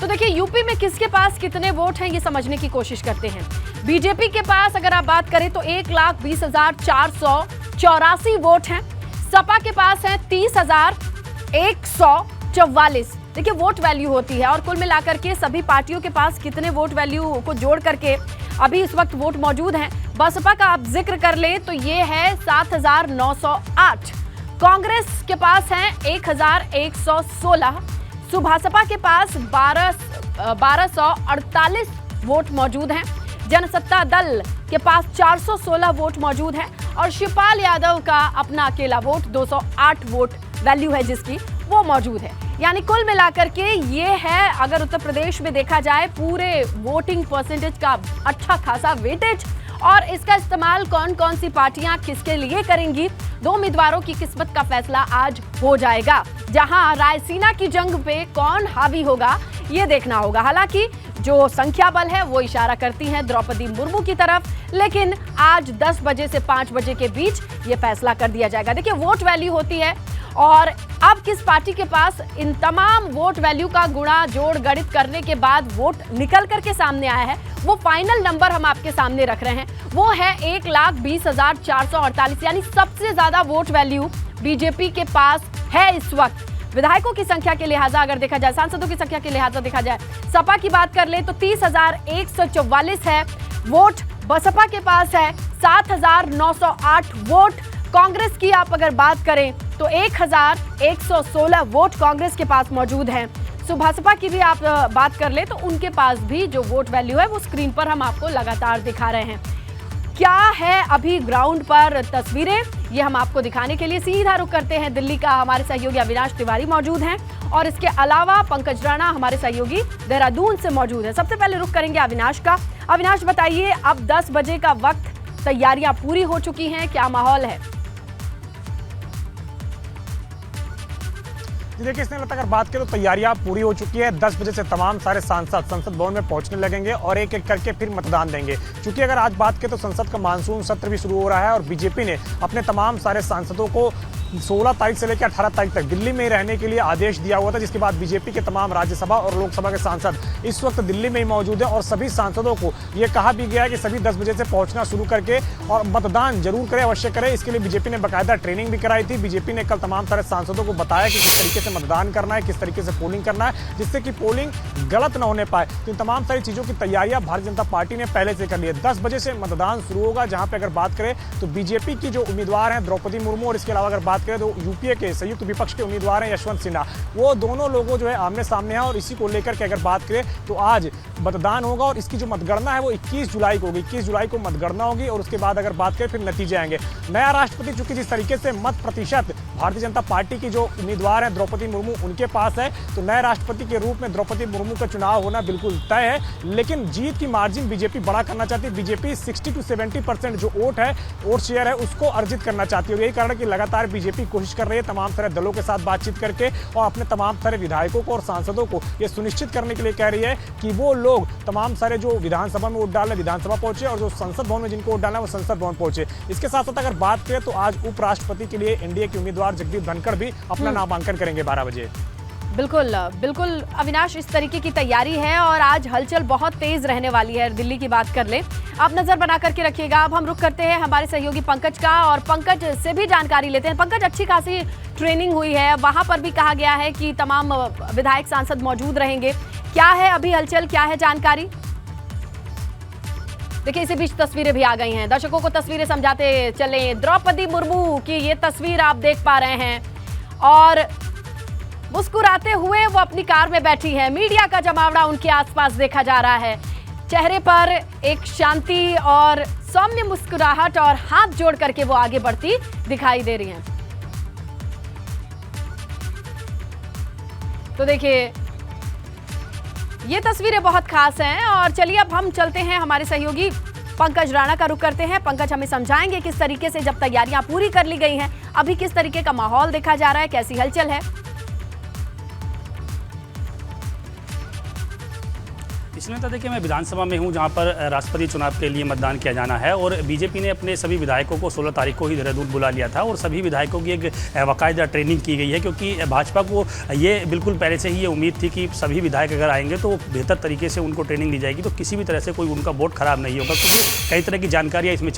तो देखिए यूपी में किसके पास कितने वोट हैं ये समझने की कोशिश करते हैं। बीजेपी के पास अगर आप बात करें तो 1,20,484 वोट हैं। सपा के पास है 30,144। देखिए वोट वैल्यू होती है और कुल मिलाकर के सभी पार्टियों के पास कितने वोट वैल्यू को जोड़ करके अभी इस वक्त वोट मौजूद हैं। बसपा का आप जिक्र कर ले तो ये है 7,908। कांग्रेस के पास है 1,116। सुभासपा के पास 1,248 वोट मौजूद हैं। जनसत्ता दल के पास 416 वोट मौजूद हैं और शिवपाल यादव का अपना अकेला वोट 208 वोट वैल्यू है जिसकी वो मौजूद है। यानी कुल मिलाकर के ये है, अगर उत्तर प्रदेश में देखा जाए, पूरे वोटिंग परसेंटेज का अच्छा खासा वेटेज। और इसका इस्तेमाल कौन कौन सी पार्टियां किसके लिए करेंगी, दो उम्मीदवारों की किस्मत का फैसला आज हो जाएगा। जहां रायसीना की जंग पे कौन हावी होगा ये देखना होगा। हालांकि जो संख्या बल है वो इशारा करती है द्रौपदी मुर्मू की तरफ, लेकिन आज 10 बजे से 5 बजे के बीच ये फैसला कर दिया जाएगा। देखिए वोट वैल्यू होती है और अब किस पार्टी के पास इन तमाम वोट वैल्यू का गुणा जोड़ गणित करने के बाद वोट निकल करके सामने आया है, वो फाइनल नंबर हम आपके सामने रख रहे हैं। वो है 1,20,448, यानी सबसे ज्यादा वोट वैल्यू बीजेपी के पास है इस वक्त। विधायकों की संख्या के लिहाजा अगर देखा जाए, सांसदों की संख्या के लिहाजा देखा जाए, सपा की बात कर ले तो 30,144 है वोट। बसपा के पास है 7,908 वोट। कांग्रेस की आप अगर बात करें तो 1,116 वोट कांग्रेस के पास मौजूद हैं। सुभासपा की भी आप बात कर ले तो उनके पास भी जो वोट वैल्यू है वो स्क्रीन पर हम आपको लगातार दिखा रहे हैं। क्या है अभी ग्राउंड पर तस्वीरें, ये हम आपको दिखाने के लिए सीधा रुख करते हैं दिल्ली का। हमारे सहयोगी अविनाश तिवारी मौजूद हैं और इसके अलावा पंकज राणा हमारे सहयोगी देहरादून से मौजूद है। सबसे पहले रुख करेंगे अविनाश का। अविनाश बताइए, अब 10 बजे का वक्त, तैयारियां पूरी हो चुकी हैं, क्या माहौल है? देखिए इसने अगर बात करें तो तैयारियां पूरी हो चुकी है। 10 बजे से तमाम सारे सांसद संसद भवन में पहुंचने लगेंगे और एक एक करके फिर मतदान देंगे। क्योंकि अगर आज बात करें तो संसद का मानसून सत्र भी शुरू हो रहा है और बीजेपी ने अपने तमाम सारे सांसदों को 16 तारीख से लेकर 18 तारीख तक दिल्ली में ही रहने के लिए आदेश दिया हुआ था, जिसके बाद बीजेपी के तमाम राज्यसभा और लोकसभा के सांसद इस वक्त दिल्ली में ही मौजूद हैं और सभी सांसदों को ये कहा भी गया है कि सभी 10 बजे से पहुंचना शुरू करके और मतदान जरूर करें, अवश्य करें। इसके लिए बीजेपी ने बाकायदा ट्रेनिंग भी कराई थी। बीजेपी ने कल तमाम सारे सांसदों को बताया कि किस तरीके से मतदान करना है, किस तरीके से पोलिंग करना है, जिससे कि पोलिंग गलत न होने पाए। तो इन तमाम सारी चीज़ों की तैयारियां भारतीय जनता पार्टी ने पहले से कर ली है। 10 बजे से मतदान शुरू होगा, जहां पर अगर बात करें तो बीजेपी की जो उम्मीदवार हैं द्रौपदी मुर्मू और इसके अलावा अगर बात करें तो यूपीए के संयुक्त विपक्ष के उम्मीदवार हैं यशवंत सिन्हा, वो दोनों लोगों जो है आमने सामने हैं। और इसी को लेकर के अगर बात करें तो आज मतदान होगा और इसकी जो मतगणना है वो 21 जुलाई को होगी। 21 जुलाई को मतगणना होगी और उसके बाद अगर बात करें फिर नतीजे आएंगे। नया राष्ट्रपति चूंकि जिस तरीके से मत प्रतिशत भारतीय जनता पार्टी की जो उम्मीदवार है द्रौपदी मुर्मू उनके पास है, तो नए राष्ट्रपति के रूप में द्रौपदी मुर्मू का चुनाव होना बिल्कुल तय है। लेकिन जीत की मार्जिन बीजेपी बड़ा करना चाहती है। बीजेपी 60 से 70% जो वोट शेयर है उसको अर्जित करना चाहती है। यही कारण है कि लगातार बीजेपी कोशिश कर रही है तमाम सारे दलों के साथ बातचीत करके और अपने तमाम सारे विधायकों को और सांसदों को यह सुनिश्चित करने के लिए कह रही है कि वो लोग तमाम सारे जो विधानसभा में वोट डालने विधानसभा पहुंचे और जो संसद भवन में जिनको वोट डालना है वो संसद भवन पहुंचे। इसके साथ साथ अगर बात करें तो आज उपराष्ट्रपति के लिए एनडीए के उम्मीदवार जगदीप धनखड़ भी अपना नामांकन करेंगे 12 बजे। बिल्कुल बिल्कुल अविनाश, इस तरीके की तैयारी है और आज हलचल बहुत तेज रहने वाली है। दिल्ली की बात कर ले, आप नजर बना करके रखिएगा। अब हम रुख करते हैं हमारे सहयोगी पंकज का और पंकज से भी जानकारी लेते हैं। पंकज, अच्छी खासी ट्रेनिंग हुई है, वहां पर भी कहा गया है कि तमाम विधायक सांसद मौजूद रहेंगे। क्या है अभी हलचल, क्या है जानकारी? देखिए इसी बीच तस्वीरें भी आ गई हैं, दर्शकों को तस्वीरें समझाते चले। द्रौपदी मुर्मू की ये तस्वीर आप देख पा रहे हैं और मुस्कुराते हुए वो अपनी कार में बैठी है। मीडिया का जमावड़ा उनके आसपास देखा जा रहा है। चेहरे पर एक शांति और सौम्य मुस्कुराहट और हाथ जोड़ करके वो आगे बढ़ती दिखाई दे रही हैं। तो देखिए ये तस्वीरें बहुत खास हैं और चलिए अब हम चलते हैं हमारे सहयोगी पंकज राणा का रुख करते हैं। पंकज हमें समझाएंगे किस तरीके से जब तैयारियां पूरी कर ली गई हैं अभी किस तरीके का माहौल देखा जा रहा है, कैसी हलचल है? इसमें तो देखिए मैं विधानसभा में हूं जहां पर राष्ट्रपति चुनाव के लिए मतदान किया जाना है और बीजेपी ने अपने सभी विधायकों को 16 तारीख को ही देहरादून बुला लिया था और सभी विधायकों की एक बाकायदा ट्रेनिंग की गई है, क्योंकि भाजपा को ये बिल्कुल पहले से ही ये उम्मीद थी कि सभी विधायक अगर आएंगे तो बेहतर तरीके से उनको ट्रेनिंग दी जाएगी, तो किसी भी तरह से कोई उनका वोट खराब नहीं होगा, क्योंकि कई तरह की जानकारियाँ इसमें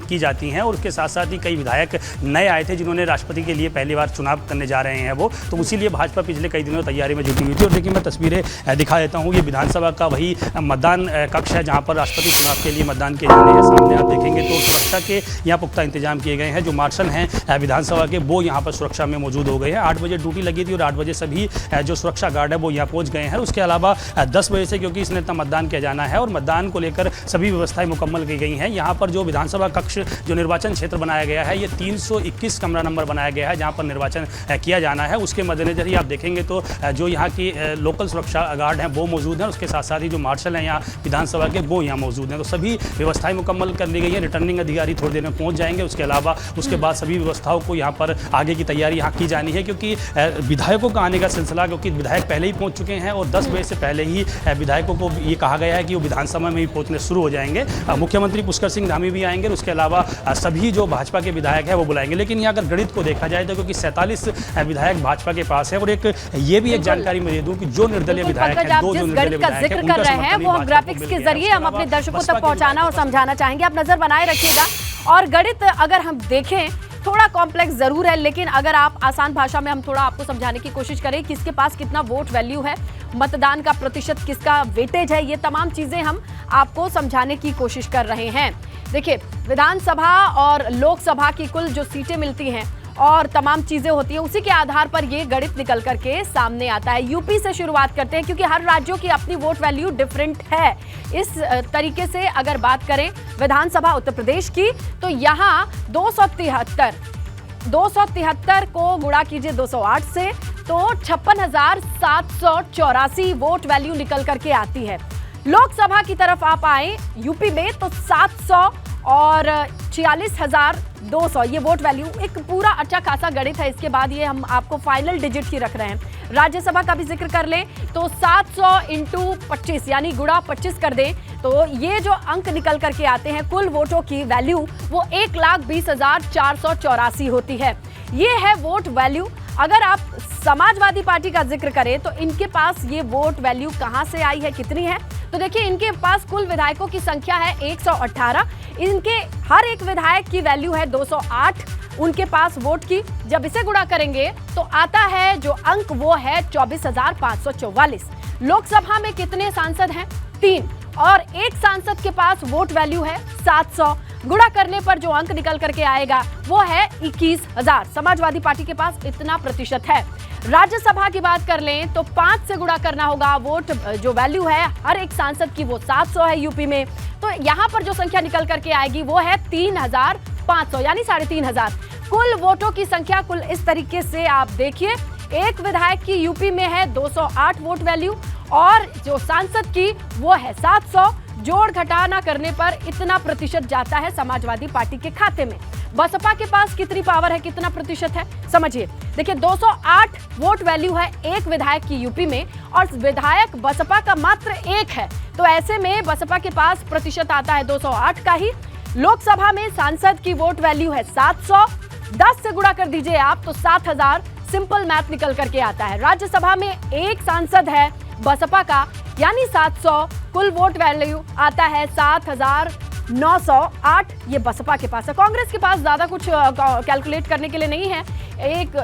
की जाती हैं। और उसके साथ साथ ही कई विधायक नए आए थे जिन्होंने राष्ट्रपति के लिए पहली बार चुनाव करने जा रहे हैं वो, तो इसीलिए भाजपा पिछले कई दिनों तैयारी में जुटी हुई थी। और देखिए मैं तस्वीरें दिखा देता हूँ, ये विधानसभा का वही मतदान कक्ष है जहाँ पर राष्ट्रपति चुनाव के लिए मतदान किए जाने हैं। सामने आप देखेंगे तो सुरक्षा के यहाँ पुख्ता इंतजाम किए गए हैं। जो मार्शल हैं विधानसभा के वो यहाँ पर सुरक्षा में मौजूद हो गए हैं। 8 बजे ड्यूटी लगी थी और 8 बजे सभी जो सुरक्षा गार्ड है वो यहाँ पहुँच गए हैं। उसके अलावा 10 बजे से, क्योंकि इसने इतना मतदान किया जाना है और मतदान को लेकर सभी व्यवस्थाएं मुकम्मल की गई हैं। यहाँ पर जो विधानसभा कक्ष जो निर्वाचन क्षेत्र बनाया गया है, ये 321 कमरा नंबर बनाया गया है जहाँ पर निर्वाचन किया जाना है। उसके मद्देनजर ही आप देखेंगे तो जो यहाँ की लोकल सुरक्षा गार्ड हैं वो मौजूद हैं, उसके साथ साथ ही जो मार्शल हैं यहाँ विधानसभा के वो यहाँ मौजूद हैं। तो सभी व्यवस्थाएं मुकम्मल कर ली गई हैं। रिटर्निंग अधिकारी थोड़ी देर में पहुँच जाएंगे। उसके अलावा उसके बाद सभी व्यवस्थाओं को यहाँ पर आगे की तैयारी यहाँ की जानी है, क्योंकि विधायकों का आने का सिलसिला, क्योंकि विधायक पहले ही पहुँच चुके हैं और 10 बजे से पहले ही विधायकों को ये कहा गया है कि वो विधानसभा में ही पहुँचने शुरू हो जाएंगे। मुख्यमंत्री पुष्कर सिंह धामी भी आएंगे, उसके अलावा सभी जो भाजपा के विधायक हैं वो बुलाएंगे। लेकिन यहाँ अगर गणित को देखा जाए तो क्योंकि 47 विधायक भाजपा के पास है और एक ये भी एक जानकारी मैं दे दूं कि जो निर्दलीय विधायक हैं, दो जो निर्दलीय विधायक हैं, कर रहे हैं वो हम ग्राफिक्स के जरिए हम अपने दर्शकों तक पहुंचाना और समझाना चाहेंगे। आप नजर बनाए रखिएगा। और गणित अगर हम देखें थोड़ा कॉम्प्लेक्स जरूर है, लेकिन अगर आप आसान भाषा में हम थोड़ा आपको समझाने की कोशिश करें किसके पास कितना वोट वैल्यू है, मतदान का प्रतिशत किसका वेटेज है, ये तमाम चीजें हम आपको समझाने की कोशिश कर रहे हैं। देखिए, विधानसभा और लोकसभा की कुल जो सीटें मिलती हैं और तमाम चीजें होती हैं, उसी के आधार पर ये गणित निकल करके सामने आता है। यूपी से शुरुआत करते हैं, क्योंकि हर राज्यों की अपनी वोट वैल्यू डिफरेंट है। इस तरीके से अगर बात करें विधानसभा उत्तर प्रदेश की, तो यहाँ 273 को गुणा कीजिए 208 से, तो 56,784 वोट वैल्यू निकल करके आती है। लोकसभा की तरफ आप आए यूपी में तो 700 और 46,200 ये वोट वैल्यू, एक पूरा अच्छा खासा गणित है। इसके बाद ये हम आपको फाइनल डिजिट ही रख रहे हैं। राज्यसभा का भी जिक्र कर लें तो 700 इंटू 25 यानी गुणा 25 कर दें तो ये जो अंक निकल करके आते हैं कुल वोटों की वैल्यू वो 1,20,484 होती है। ये है वोट वैल्यू। अगर आप समाजवादी पार्टी का जिक्र करें तो इनके पास ये वोट वैल्यू कहां से आई है, कितनी है, तो देखिए इनके पास कुल विधायकों की संख्या है 118। इनके हर एक विधायक की वैल्यू है 208 उनके पास वोट की। जब इसे गुणा करेंगे तो आता है जो अंक वो है 24,544। लोकसभा में कितने सांसद हैं? 3, और एक सांसद के पास वोट वैल्यू है 700। गुणा करने पर जो अंक निकल करके आएगा वो है 21,000। समाजवादी पार्टी के पास इतना प्रतिशत है। राज्यसभा की बात कर लें तो 5 से गुणा करना होगा। वोट जो वैल्यू है हर एक सांसद की वो 700 है यूपी में, तो यहाँ पर जो संख्या निकल करके आएगी वो है 3,500 यानी 3,500। कुल वोटों की संख्या कुल इस तरीके से आप देखिए, एक विधायक की यूपी में है 208 वोट वैल्यू और जो सांसद की वो है 700। जोड़ घटाना करने पर इतना प्रतिशत जाता है समाजवादी पार्टी के खाते में। बसपा के पास कितनी पावर है, कितना प्रतिशत है, समझिए। देखिए 208 वोट वैल्यू है एक विधायक की यूपी में और विधायक बसपा का मात्र एक है, तो ऐसे में बसपा के पास प्रतिशत आता है 208 का ही। लोकसभा में सांसद की वोट वैल्यू है 700, 10 से गुणा कर दीजिए आप तो 7,000। सिंपल मैथ निकल करके आता है। राज्यसभा में एक सांसद है बसपा का यानी 700, कुल वोट वैल्यू आता है 7,908, ये बसपा के पास है। कांग्रेस के पास ज्यादा कुछ कैलकुलेट करने के लिए नहीं है।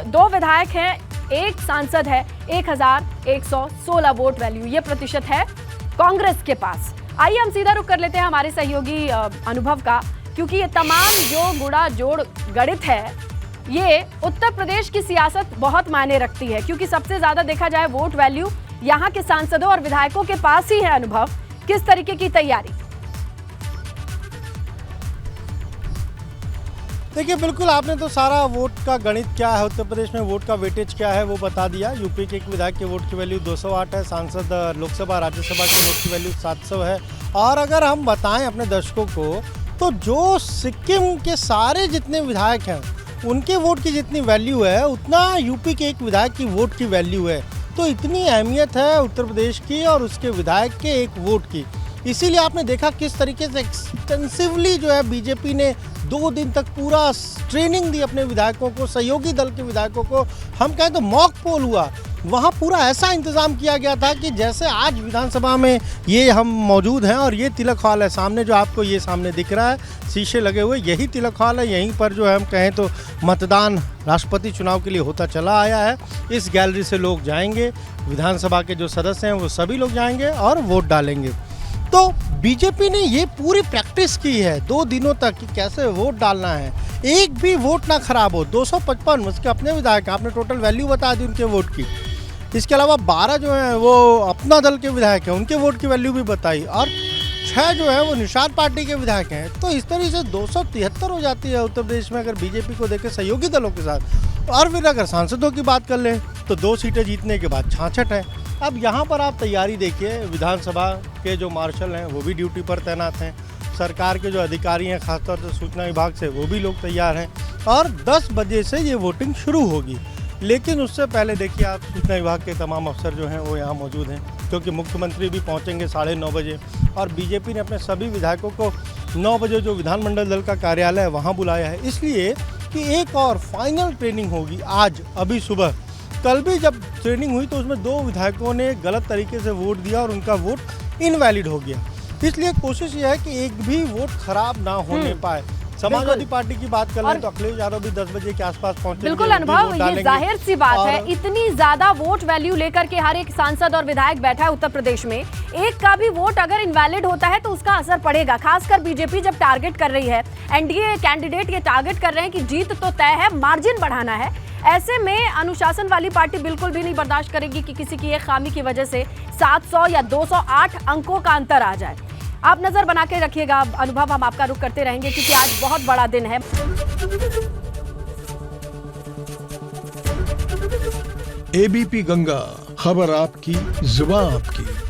2 विधायक हैं, एक सांसद है, 1,116 वोट वैल्यू, ये प्रतिशत है कांग्रेस के पास। आइए हम सीधा रुख कर लेते हैं हमारे सहयोगी अनुभव का, क्योंकि ये तमाम जो गुणा जोड़ गणित है ये उत्तर प्रदेश की सियासत बहुत मायने रखती है, क्योंकि सबसे ज्यादा देखा जाए वोट वैल्यू यहाँ के सांसदों और विधायकों के पास ही है। अनुभव, किस तरीके की तैयारी? देखिए बिल्कुल, आपने तो सारा वोट का गणित क्या है, उत्तर प्रदेश में वोट का वेटेज क्या है वो बता दिया। यूपी के एक विधायक के वोट की वैल्यू 208 है, सांसद लोकसभा राज्यसभा के वोट की वैल्यू 700 है। और अगर हम बताएं अपने दर्शकों को तो जो सिक्किम के सारे जितने विधायक हैं उनके वोट की जितनी वैल्यू है उतना यूपी के एक विधायक की वोट की वैल्यू है। तो इतनी अहमियत है उत्तर प्रदेश की और उसके विधायक के एक वोट की। इसीलिए आपने देखा किस तरीके से एक्सटेंसिवली जो है बीजेपी ने 2 दिन तक पूरा ट्रेनिंग दी अपने विधायकों को, सहयोगी दल के विधायकों को। हम कहें तो मॉक पोल हुआ, वहाँ पूरा ऐसा इंतज़ाम किया गया था कि जैसे आज विधानसभा में ये हम मौजूद हैं और ये तिलक हॉल है सामने, जो आपको ये सामने दिख रहा है, शीशे लगे हुए, यही तिलक हॉल है। यहीं पर जो है हम कहें तो मतदान राष्ट्रपति चुनाव के लिए होता चला आया है। इस गैलरी से लोग जाएंगे, विधानसभा के जो सदस्य हैं वो सभी लोग जाएंगे और वोट डालेंगे। तो बीजेपी ने ये पूरी प्रैक्टिस की है 2 दिनों तक कि कैसे वोट डालना है, एक भी वोट ना खराब हो। 255 उसके अपने विधायक, आपने टोटल वैल्यू बता दी उनके वोट की। इसके अलावा 12 जो हैं वो अपना दल के विधायक हैं, उनके वोट की वैल्यू भी बताई, और 6 जो है वो निषाद पार्टी के विधायक हैं। तो इस तरीके से 273 हो जाती है उत्तर प्रदेश में अगर बीजेपी को देखें सहयोगी दलों के साथ। और फिर अगर सांसदों की बात कर लें तो 2 सीटें जीतने के बाद 66 है। अब यहाँ पर आप तैयारी देखिए, विधानसभा के जो मार्शल हैं वो भी ड्यूटी पर तैनात हैं, सरकार के जो अधिकारी हैं खासतौर से सूचना विभाग से वो भी लोग तैयार हैं, और 10 बजे से ये वोटिंग शुरू होगी। लेकिन उससे पहले देखिए आप सूचना विभाग के तमाम अफसर जो हैं वो यहाँ मौजूद हैं, क्योंकि मुख्यमंत्री भी पहुँचेंगे 9:30 बजे, और बीजेपी ने अपने सभी विधायकों को 9 बजे जो विधानमंडल दल का कार्यालय है वहाँ बुलाया है, इसलिए कि एक और फाइनल ट्रेनिंग होगी आज अभी सुबह। कल भी जब ट्रेनिंग हुई तो उसमें 2 विधायकों ने गलत तरीके से वोट दिया और उनका वोट इनवैलिड हो गया। इसलिए कोशिश ये है कि एक भी वोट खराब ना होने पाए। समाजवादी पार्टी की बात कर लें तो अखिलेश यादव भी 10 बजे के आसपास पहुंचे। बिल्कुल अनुभव, ये जाहिर सी बात है, इतनी ज्यादा वोट वैल्यू लेकर के हर एक सांसद और विधायक बैठा है उत्तर प्रदेश में, एक का भी वोट अगर इनवैलिड होता है तो उसका असर पड़ेगा। खासकर बीजेपी जब टारगेट कर रही है, एनडीए कैंडिडेट ये टारगेट कर रहे हैं कि जीत तो तय है, मार्जिन बढ़ाना है। ऐसे में अनुशासन वाली पार्टी बिल्कुल भी नहीं बर्दाश्त करेगी कि किसी की एक खामी की वजह से 700 या 208 अंकों का अंतर आ जाए। आप नजर बना के रखिएगा अनुभव, हम आपका रुख करते रहेंगे क्योंकि आज बहुत बड़ा दिन है। एबीपी गंगा, खबर आपकी, जुबान आपकी।